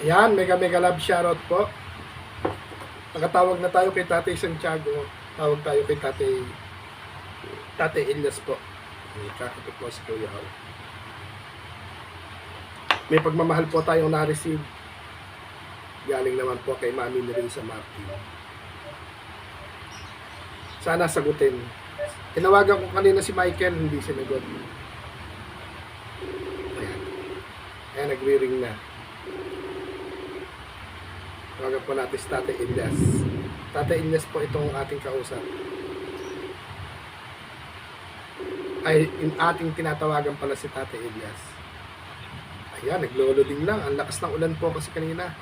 Ayan, mega mega love shoutout po. Nakatawag na tayo kay Tatay Santiago. Tawag tayo kay Tatay Elias po. Kakapit po si Kuya Hao. May pagmamahal po tayong na-receive. Galing naman po kay Mami Nerissa Martin. Sana sagutin. Tinawagan ko kanina si Michael, hindi sinagot. Ayan. Ayan, nagre-ring na. Tawagan po natin si Tatay Elias. Tatay Elias po itong ating kausap. Ay, ating tinatawagan pala si Tatay Elias. Ayan, nagloloding lang. Ang lakas ng ulan po kasi kanina.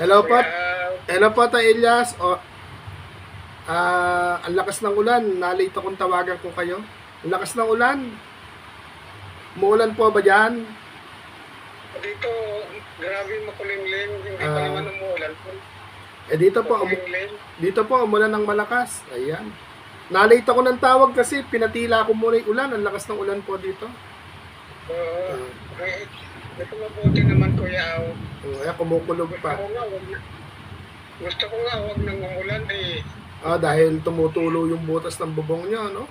Hello po. Hello po, Tatay Elias. Ang lakas ng ulan. Nalate akong tawagan ko kayo. Ang lakas ng ulan. Muulan po ba dyan? Dito, grabe makulimlim. Hindi pa naman umuulan po. Dito po, umulan ng malakas. Ayan. Nalate ako ng tawag kasi pinatila ko muna yung ulan. Ang lakas ng ulan po dito. Ito mabuti naman, Kuya Ao. Ayan, kumukulog pa. Gusto ko nga, huwag nang umulan eh. Dahil tumutulo yung butas ng bubong nyo, no?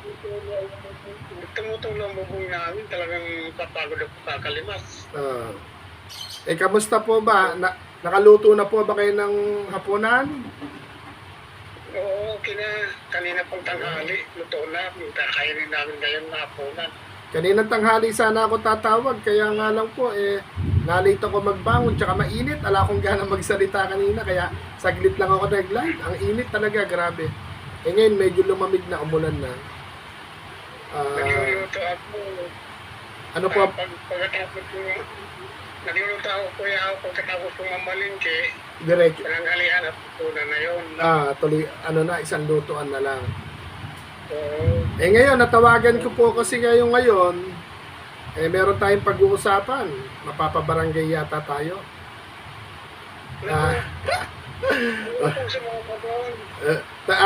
Tumutulo ang bubong namin. Talagang papagod ako kakalimas. Kamusta po ba? Nakaluto na po ba kayo ng hapunan? Oo, kanina pang tanghali. Luto na. Kakainin namin ngayon na hapunan. Kaninang tanghali sana ako tatawag, kaya nga lang po, nalate ako magbangon, tsaka mainit. Ala akong gana magsalita kanina, kaya saglit lang ako nag-live. Ang init talaga, grabe. Ngayon, medyo lumamig na, umulan na. Nagluluto ako. Ano po? Pagkatapos ko, nagluluto ako, Kuya Ao, pagkatapos ko mamalingke, Diretso. pananghalian at punan na yun. Tuloy, isang lutuan na lang. Oo. Ngayon, natawagan ko po kasi ngayon, meron tayong pag-uusapan. Mapapabarangay yata tayo.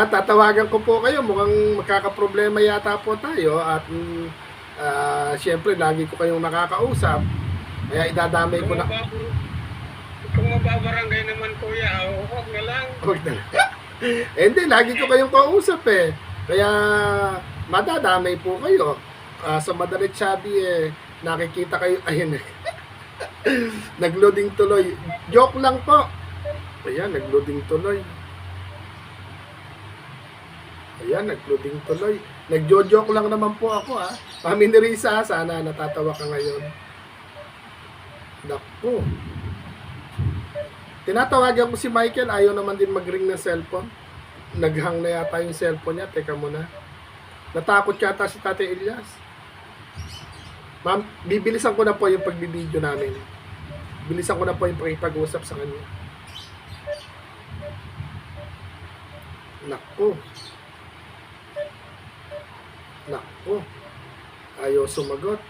Tatawagan ko po kayo. Mukhang magkakaproblema yata po tayo. At syempre, lagi ko kayong nakakausap. Kaya idadamay ko na. Kung mababarangay naman, Kuya, huwag na lang. Huwag na lang. Hindi, lagi ko kayong kausap eh. Kaya madadamay po kayo. Sa Madalit Sabi nakikita kayo. Ayun. Nagloading tuloy. Joke lang po. Ayan, nagloading tuloy. Ayan, nagloading tuloy. Nagjo-joke lang naman po ako ha. Mami Nerissa, sana natatawa ka ngayon. Naku. Tinatawagan ko si Michael, ayaw naman din mag-ring ng cellphone. Naghang na yata yung cellphone niya. Teka muna. Natakot yata si Tatay Elias. Ma'am, bibilisan ko na po yung pagbibideo namin. Bilisan ko na po yung pakipag-usap sa kanya. Naku. Naku. Ayaw sumagot.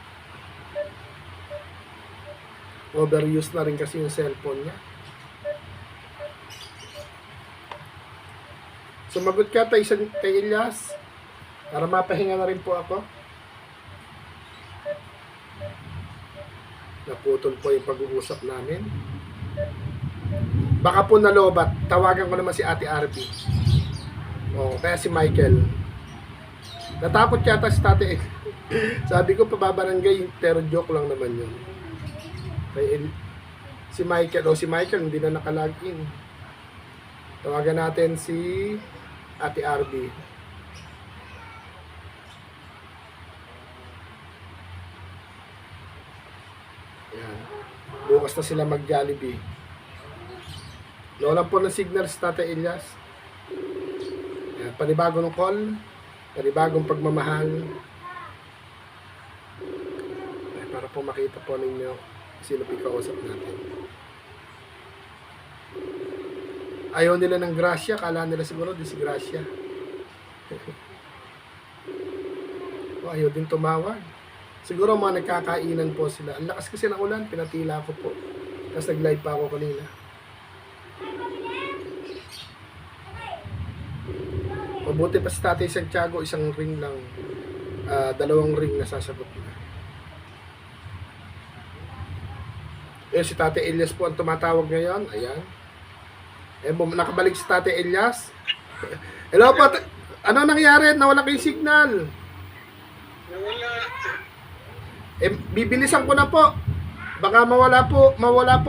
Overuse na rin kasi yung cellphone niya. Sumagot ka kay Elias para mapahinga na rin po ako. Naputol po yung pag-uusap namin. Baka po nalobat. Tawagan ko naman si Ate RP. Kaya si Michael. Natakot yata si Tate. Sabi ko pababarangay, pero joke lang naman yun. Si Michael hindi na nakalagin. Tawagan natin si Ate RB. Yan. Bukas na sila mag-Jollibee. Lola po ng signal si Tatay Elias. Yan. Panibagong call. Panibagong pagmamahal. Para po makita po ninyo sino pikausap natin. Ayaw nila ng grasya, kala nila siguro disgrasya. Ayaw din tumawag. Siguro mga nagkakainan po sila. Ang lakas kasi ng ulan, pinatila ko po. Tapos nag-live pa ako kanina. Mabuti pa si Tatay Santiago, isang ring lang. 2 ring na sasagot na. Si Tate Elias po ang tumatawag ngayon. Ayan. Nakabalik si Tate Elias. Hello po. Ano nangyari? Nawala kayong signal. Nawala. Bibilisan ko na po. Baka mawala po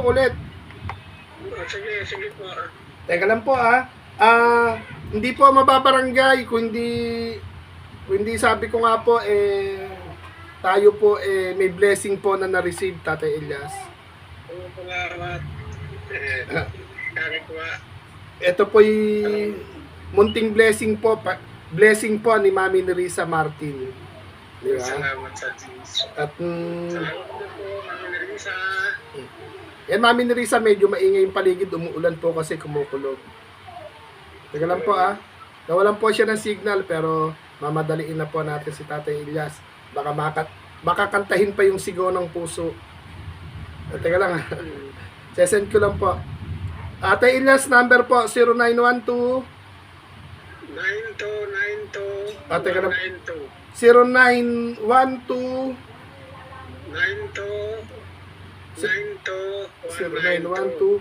ulit. Sige po. Teka lang po hindi po mababarangay kung hindi sabi ko nga po tayo po may blessing po na na-receive, Tate Elias. Salamat. Kakatuwa. Ito po munting blessing po ni Mami Nerissa Martin. Di ba? Salamat sa Diyos. At Salamat po, Mami Nerissa. Mami Nerissa, medyo maingay yung paligid, umuulan po kasi kumukulog. Teka lang po nawalan po siya ng signal, pero mamadaliin na po natin si Tatay Elias. Baka kantahin pa yung sigaw ng puso. Teka lang sesend ko lang po. Tatay Elias, number po 0912 9292 Teka lang. 92 0912 92 0912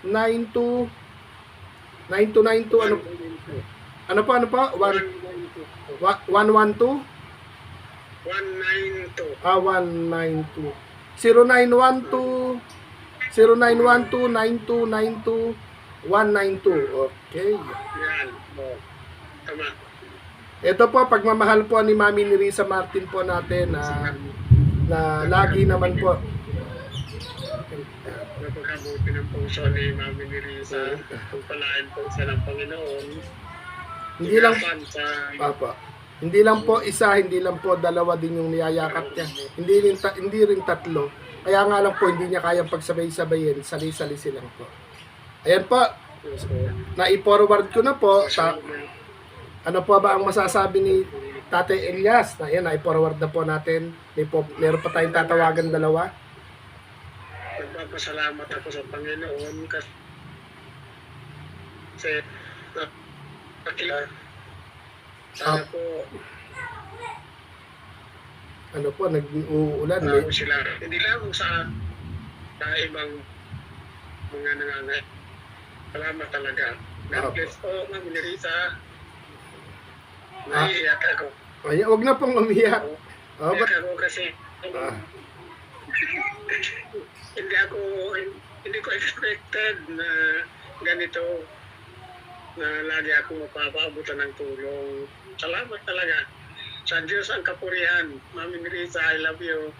92 92 ano po 112 192 192 0912 0912 9292 okay. Yan. Tama. Ito po pagmamahal po ni Mami Nerissa Martin po natin na lagi naman po Napakabuti ng puso ni Mami Nerissa. Pagpalain po siya ng Panginoon. hindi lang Sa Papa. Hindi lang po isa, hindi lang po dalawa din yung niyayakap niya. Hindi rin tatlo. Kaya nga lang po hindi niya kayang pagsabay-sabayin, sali-salisi lang po. Ayan po, na-i-forward ko na po. Ano po ba ang masasabi ni Tatay Elias? Ayan, na-i-forward na po natin. Meron pa tayong tatawagan dalawa. Nagpapasalamat ako sa Panginoon kasi sana po Ano po, nag-uulan. bago sila. Hindi lang sa ibang mga nangangay. Salamat talaga. God bless po, Mami Nerissa. Naiiyak ako. Ay, wag na pong umiyak. Naiiyak ako kasi Ah, hindi ko expected na ganito na lagi ako mapapaabutan ng tulong. Salamat talaga. Sa Diyos ang kapurihan. Mami Nerissa, I love you.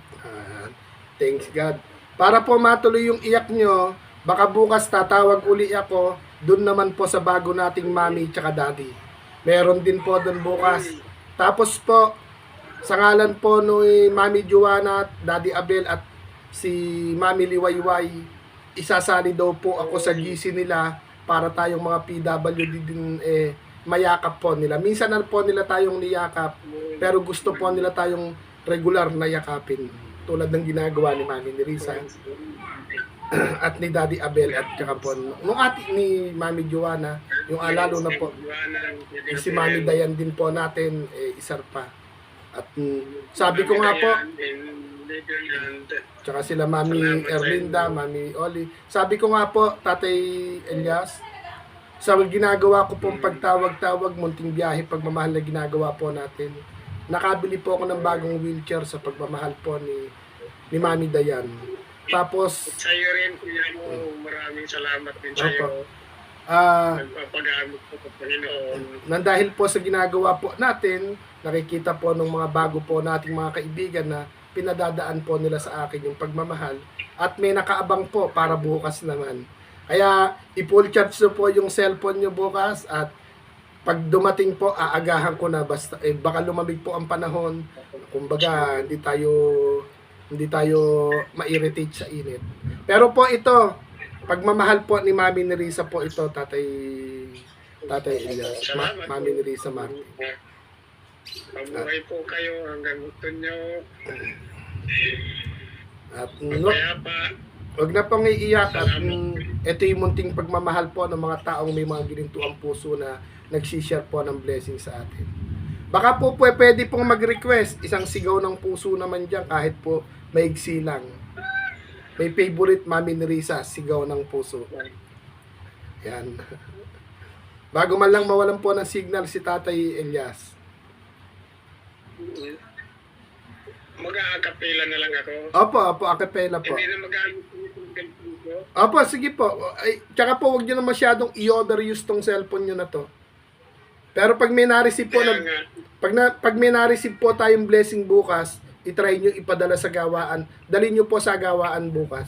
Thanks God. Para po matuloy yung iyak nyo, baka bukas tatawag uli ako dun naman po sa bago nating mami tsaka daddy. Meron din po dun bukas. Tapos po, sa ngalan po ni Mami Joanna, Daddy Abel at si Mami Liwayway, isasali daw po ako sa GC nila para tayong mga PWD din mayakap po nila. Minsan na po nila tayong niyakap, pero gusto po nila tayong regular na yakapin. Tulad ng ginagawa ni Mami Nerissa at ni Daddy Abel at saka po nung ati ni Mami Joanna, yung lalo na po si Mami Dayan din po natin isar pa. At sabi ko nga po, tsaka sila Mami Erlinda, Mami Oli, sabi ko nga po, Tatay Elias, sa ginagawa ko pong pagtawag-tawag, munting biyahe, pagmamahal na ginagawa po natin, nakabili po ako ng bagong wheelchair sa pagmamahal po ni Mami Dayan. Tapos, sa iyo rin, kuya mo, maraming salamat din sa iyo. Nagpapagamit po sa Panginoon. Dahil po sa ginagawa po natin, nakikita po ng mga bago po nating mga kaibigan na pinadadaan po nila sa akin yung pagmamahal at may nakaabang po para bukas naman. Kaya i-full charge nyo po yung cellphone nyo bukas at pag dumating po, aagahan ko na basta baka lumamig po ang panahon. Kumbaga, hindi tayo ma-irritate sa init. Pero po ito, pagmamahal po ni Mami Nerissa po ito, Tatay Elias, Mami Nerissa Martin. Mabuhay po kayo hanggang gusto nyo. At Kaya pa, wag na pong iiyak at ito yung munting pagmamahal po ng mga taong may mga ginintuang puso na nagsishare po ng blessing sa atin. Baka po pwede pong mag-request. Isang sigaw ng puso naman dyan kahit po maigsi lang. May favorite Mami ni Risa, sigaw ng puso. Yan. Bago man lang mawalan po ng signal si Tatay Elias. Mag-aakapela na lang ako. Opo, acapella po. Hindi na mag-aamit yung cellphone ko. Opo, sige po. Ay, tsaka po, huwag nyo na masyadong i-overuse tong cellphone nyo na to. Pero pag may na-receive po Kaya na, nga, pag may na-receive po tayong blessing bukas, i-try nyo ipadala sa gawaan. Dalhin nyo po sa gawaan bukas.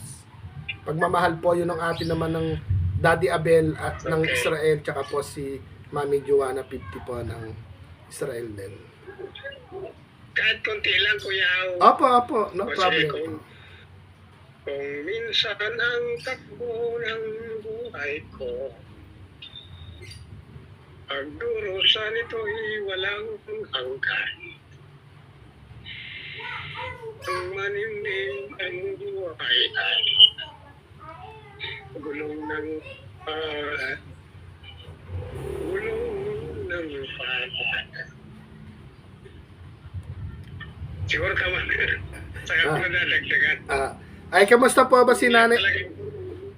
Pagmamahal po yun ng atin naman ng Daddy Abel at ng Okay. Israel, tsaka po si Mami Joanna 50 po ng Israel din. kahit konti lang, Kuya Au. Opo, no Kasi problem. Kung minsan ang takbo ng buhay ko, ang durusa nito'y walang hanggan. Ang manimdim ang buhay ay gulong ng pagod. Siguro ka man. Saka ko na dagdagan. Ay, kamusta po ba si Nanay? Talagang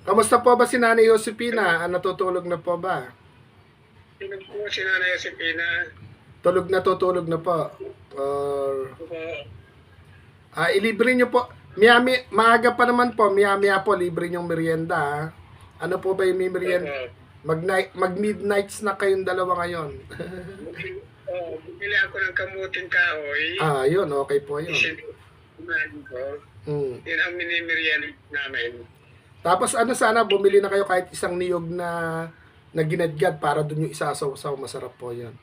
Kamusta po ba si Nanay Josepina? Natutulog na po ba? Tingnan po si Nanay Josepina. Tutulog na po. Or Po, ilibre nyo po. Maaga pa naman po. Maya po, libre nyong merienda. Ha? Ano po ba yung may merienda? Mag-midnights na kayong dalawa ngayon. bumili ako ng kamuting kahoy. Yun. Okay po yun. Sinabi ko, yun ang minimerian namin. Tapos sana, bumili na kayo kahit isang niyog na ginadgad para dun yung isasaw-saw. Masarap po yun.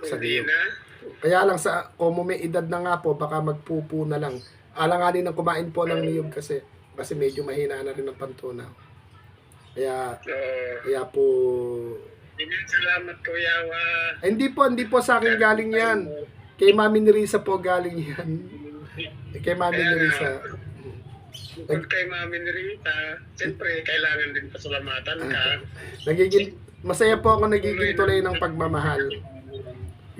Sa Hindi niyog. na. Kaya lang kung may edad na nga po, baka magpupo na lang. Alanganin ng kumain po ng niyog kasi medyo mahina na rin ang pantunaw. Kaya po, Salamat, Kuya. hindi po sa akin galing yan. Kay Mami ni Risa po galing yan. Kay Mami ni Risa. Bukod kay Mami ni Rita, siyempre, kailangan din pasalamatan ka. Masaya po ako nagiging tulay ng pagmamahal.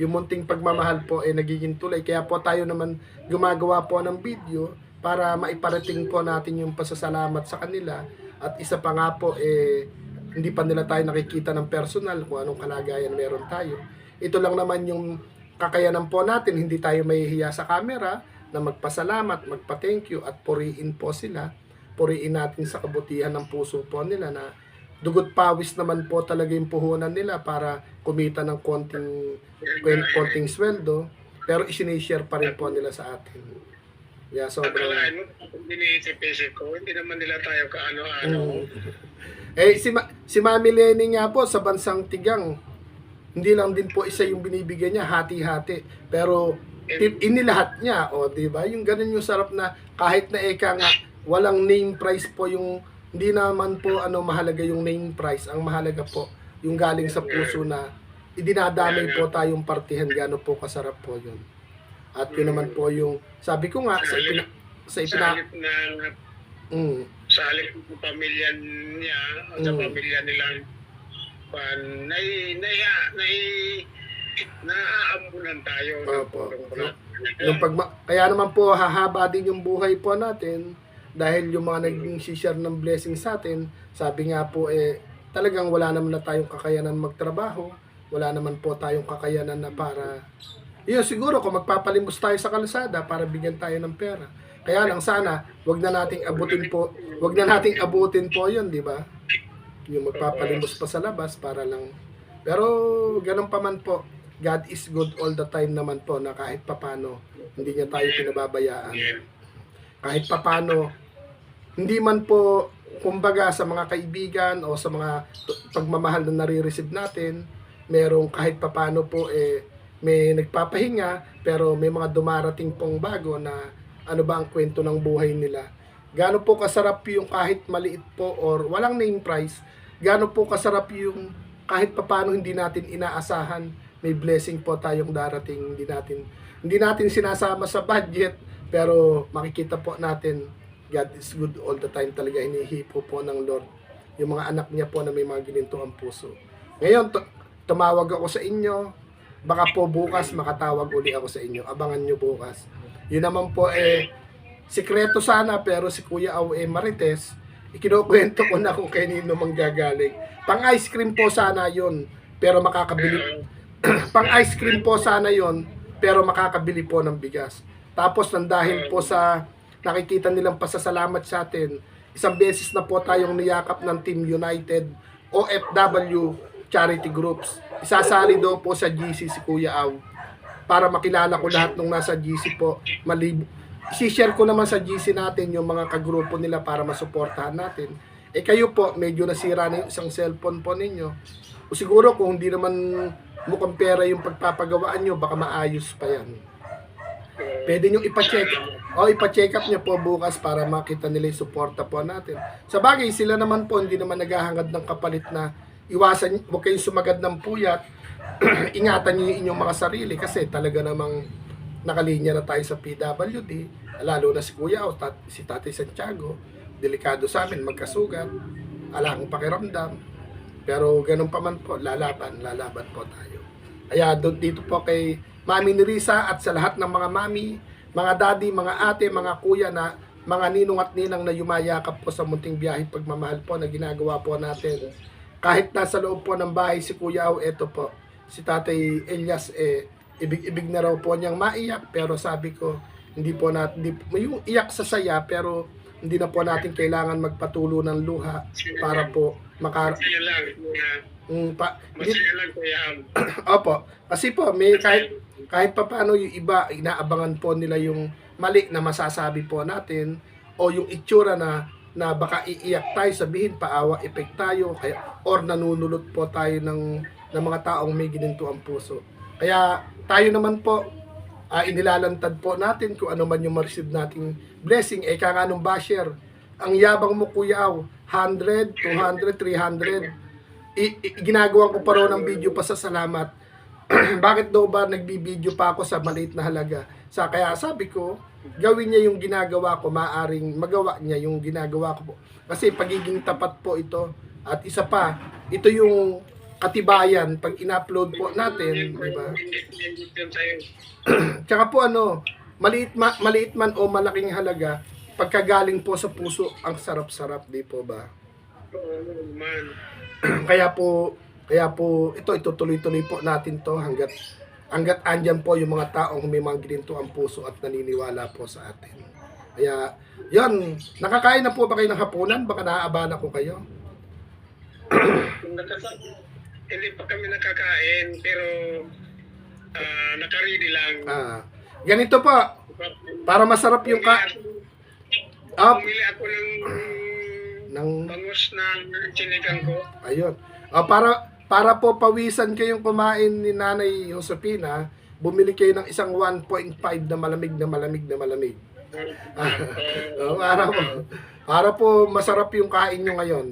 Yung munting pagmamahal po nagiging tulay. Kaya po tayo naman gumagawa po ng video para maiparating po natin yung pasasalamat sa kanila. At isa pa nga po, hindi pa nila tayo nakikita ng personal kung anong kalagayan meron tayo. Ito lang naman yung kakayanan po natin. Hindi tayo mahihiya sa camera na magpasalamat, magpa-thank you at puriin po sila. Puriin natin sa kabutihan ng puso po nila na dugot pawis naman po talaga yung puhunan nila para kumita ng konting sweldo, pero isinishare pa rin po nila sa atin. Sobrang... Akalain mo, diniisip-isip ko, hindi naman nila tayo kaano-ano. Si Mami Lenny nga po sa bansang Tigang, hindi lang din po isa yung binibigyan niya, hati-hati. Pero inilahat niya, di ba? Yung ganun yung sarap na kahit na nga, walang name price po yung, hindi naman po mahalaga yung name price. Ang mahalaga po, yung galing sa puso na idinadamay po tayong partihan, gano'n po kasarap po yun. At yun naman po yung, sabi ko nga, Sa halip na sa halip ng pamilya niya at sa pamilya nilang naaambunan tayo. Opo. Kaya naman po, hahaba din yung buhay po natin dahil yung mga naging share ng blessing sa atin, sabi nga po, talagang wala naman na tayong kakayanan magtrabaho, wala naman po tayong kakayanan na para, yun siguro kung magpapalimos tayo sa kalsada para bigyan tayo ng pera. Kaya lang sana, wag na nating abutin po yun, di ba? Yung magpapalimos pa sa labas para lang. Pero ganun pa man po, God is good all the time naman po na kahit papano, hindi niya tayo pinababayaan. Kahit papano, hindi man po, kumbaga sa mga kaibigan o sa mga pagmamahal na nare-receive natin, merong kahit papano po may nagpapahinga, pero may mga dumarating pong bago na ano ba ang kwento ng buhay nila. Gaano po kasarap yung kahit maliit po or walang name price, gaano po kasarap yung kahit papano hindi natin inaasahan, may blessing po tayong darating, hindi natin sinasama sa budget, pero makikita po natin God is good all the time, talaga hinihipo po ng Lord yung mga anak niya po na may mga gininto ang puso. Ngayon, tumawag ako sa inyo, baka po bukas makatawag uli ako sa inyo. Abangan nyo bukas. Yun naman po sikreto sana, pero si Kuya Au Marites, ikinukwento ko na kung kanino manggagaling. Pang ice cream po sana yon, pero makakabili. Pang ice cream po sana yon, pero makakabili po ng bigas. Tapos nang dahil po sa nakikita nilang pasasalamat sa atin, isang beses na po tayong niyakap ng Team United OFW charity groups. Isasali daw po sa GC si Kuya Au para makilala ko lahat nung nasa GC po. I-share ko naman sa GC natin yung mga kagrupo nila para masuportahan natin. Kayo po, medyo nasira na yung isang cellphone po ninyo. O siguro kung hindi naman mukhang pera yung pagpapagawaan nyo, baka maayos pa yan. Pwede nyo ipa-check up nyo po bukas para makita nila yung suporta po natin. Sa bagay, sila naman po, hindi naman naghahangad ng kapalit na iwasan, huwag kayong sumagad ng puyat. Ingatan nyo yung inyong mga sarili kasi talaga namang nakalinya na tayo sa PWD, lalo na si Kuya o si Tatay Santiago, delikado sa amin, magkasugat, ala akong pakiramdam, pero ganun pa man po, lalaban po tayo. Kaya dito po kay Mami Nerissa at sa lahat ng mga mami, mga daddy, mga ate, mga kuya na mga ninong at ninang na yumayakap po sa munting biyahe pagmamahal po na ginagawa po natin. Kahit nasa loob po ng bahay si Kuya Au, eto po, si Tatay Elias ibig na raw po niyang maiyak, pero sabi ko hindi po natin yung iyak sa saya, pero hindi na po natin kailangan magpatulo ng luha para po Masaya lang, Kuya. Masaya lang, Kuya Am. Opo, kasi po may kahit pa paano yung iba inaabangan po nila yung mali na masasabi po natin o yung itsura na baka iiyak tayo, sabihin paawa effect tayo, kaya or nanunulot po tayo ng mga taong may gininto ang puso. Kaya tayo naman po, inilalantad po natin kung ano man yung ma-receive nating blessing. Kaya nung basher, ang yabang mo Kuya Au, 100, 200, 300. Ginagawa ko pa raw ng video pa sa salamat. Bakit daw ba nagbibideo pa ako sa maliit na halaga? Kaya sabi ko, gawin niya yung ginagawa ko, maaring magawa niya yung ginagawa ko po. Kasi pagiging tapat po ito. At isa pa, ito yung katibayan pag in-upload po natin, di ba? Tsaka po maliit man o malaking halaga, pagkagaling po sa puso, ang sarap-sarap, di po ba? Oo, man. Kaya po ito itutuloy-tuloy po natin to hanggat andyan po yung mga taong may mga gininto ang puso at naniniwala po sa atin. Kaya, yon, nakakain na po ba kayo ng hapunan? Baka naaabala ko kayo. Hindi pa kami nakakain, pero nakaready lang. Ganito po, para masarap yung Bumili ako ng bangus ng sinigang ko. ayun. Para po pawisan kayong kumain ni Nanay Josefina, bumili kayo ng isang 1.5 na malamig. Para po masarap yung kain nyo ngayon.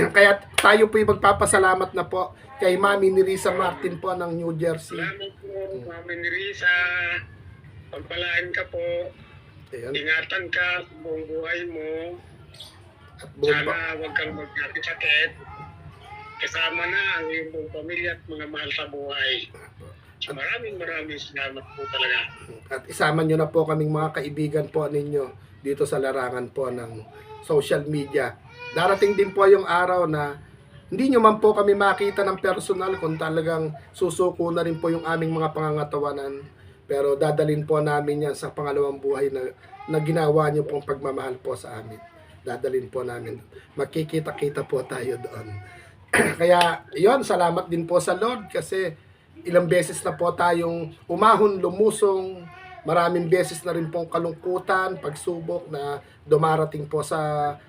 Kaya tayo po magpapasalamat na po kay Mami Nerissa Martin po ng New Jersey. Salamat po, Mami Nerissa. Pagpalaan ka po. Ayan. Ingatan ka sa buong buhay mo. At Sana huwag kang magkakit-sakit. Kasama na ang iyong buong pamilya at mga mahal sa buhay. Maraming salamat po talaga. At isama nyo na po kaming mga kaibigan po ninyo dito sa larangan po ng social media. Darating din po yung araw na hindi nyo man po kami makita ng personal kung talagang susuko na rin po yung aming mga pangangatawanan. Pero dadalhin po namin yan sa pangalawang buhay na ginawa nyo pong pagmamahal po sa amin. Dadalhin po namin. Magkikita-kita po tayo doon. Kaya yon, salamat din po sa Lord kasi ilang beses na po tayong umahon, lumusong. Maraming beses na rin pong kalungkutan, pagsubok na dumarating po sa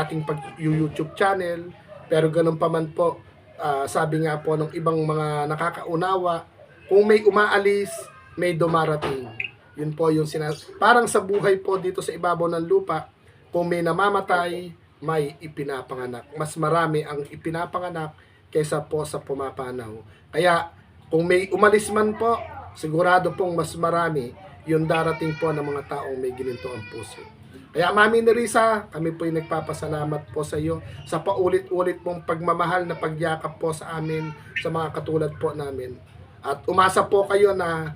ating YouTube channel. Pero ganun pa man po, sabi nga po ng ibang mga nakakaunawa, kung may umaalis, may dumarating. Yun po yung parang sa buhay po dito sa ibabaw ng lupa, kung may namamatay, may ipinapanganak. Mas marami ang ipinapanganak kaysa po sa pumapanaw. Kaya kung may umalis man po, sigurado pong mas marami yung darating po ng mga taong may gininto ang puso. Kaya Mami Nerissa, kami po yung nagpapasalamat po sa iyo sa paulit-ulit mong pagmamahal na pagyakap po sa amin, sa mga katulad po namin. At umasa po kayo na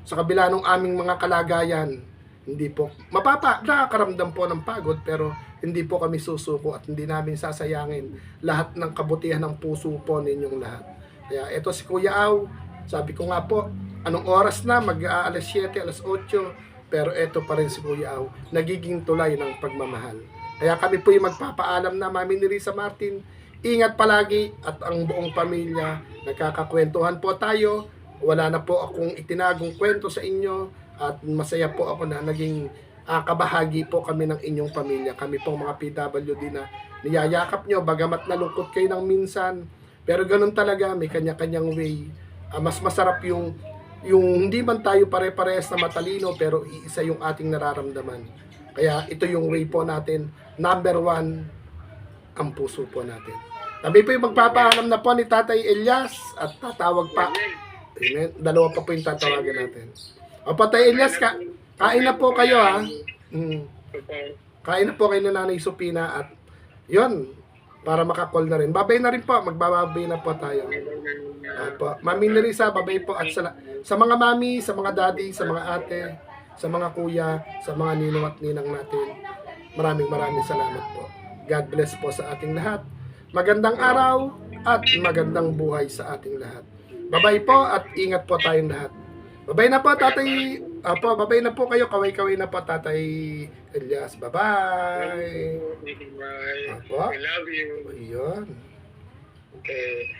sa kabila ng aming mga kalagayan, hindi po, nakakaramdam po ng pagod, pero hindi po kami susuko at hindi namin sasayangin lahat ng kabutihan ng puso po ninyong lahat. Kaya ito si Kuya Au, sabi ko nga po, anong oras na, mag-aalas 7, alas 8, pero ito pa rin si Kuya Au, nagiging tulay ng pagmamahal. Kaya kami po yung magpapaalam na, Mami Nerissa Martin, ingat palagi at ang buong pamilya, nagkakakwentuhan po tayo, wala na po akong itinagong kwento sa inyo at masaya po ako na naging kabahagi po kami ng inyong pamilya. Kami pong mga PWD na niyayakap nyo, bagamat nalungkot kayo ng minsan, pero ganun talaga, may kanya-kanyang way. Mas masarap yung hindi man tayo pare-parehas na matalino, pero iisa yung ating nararamdaman. Kaya ito yung way po natin. Number 1, ang puso po natin. Kami po yung magpapaalam na po ni Tatay Elias at tatawag pa. Amen. Dalawa pa po yung tatawagan natin. O Tatay Elias, kain na po kayo ha. Kain na po kayo na Nanay Supina at yun, para makakall na rin. Babay na rin po, magbababay na po tayo. Opo. Mami Nerissa, babay po at sa mga mami, sa mga daddy, sa mga ate, sa mga kuya, sa mga ninong at ninang natin. Maraming salamat po. God bless po sa ating lahat. Magandang araw at magandang buhay sa ating lahat. Babay po at ingat po tayong lahat. Babay na po Tatay. Apo, babay na po kayo. Kaway-kaway na po Tatay Elias. Bye-bye. Bye. Apo. I love you. Ayun. Okay.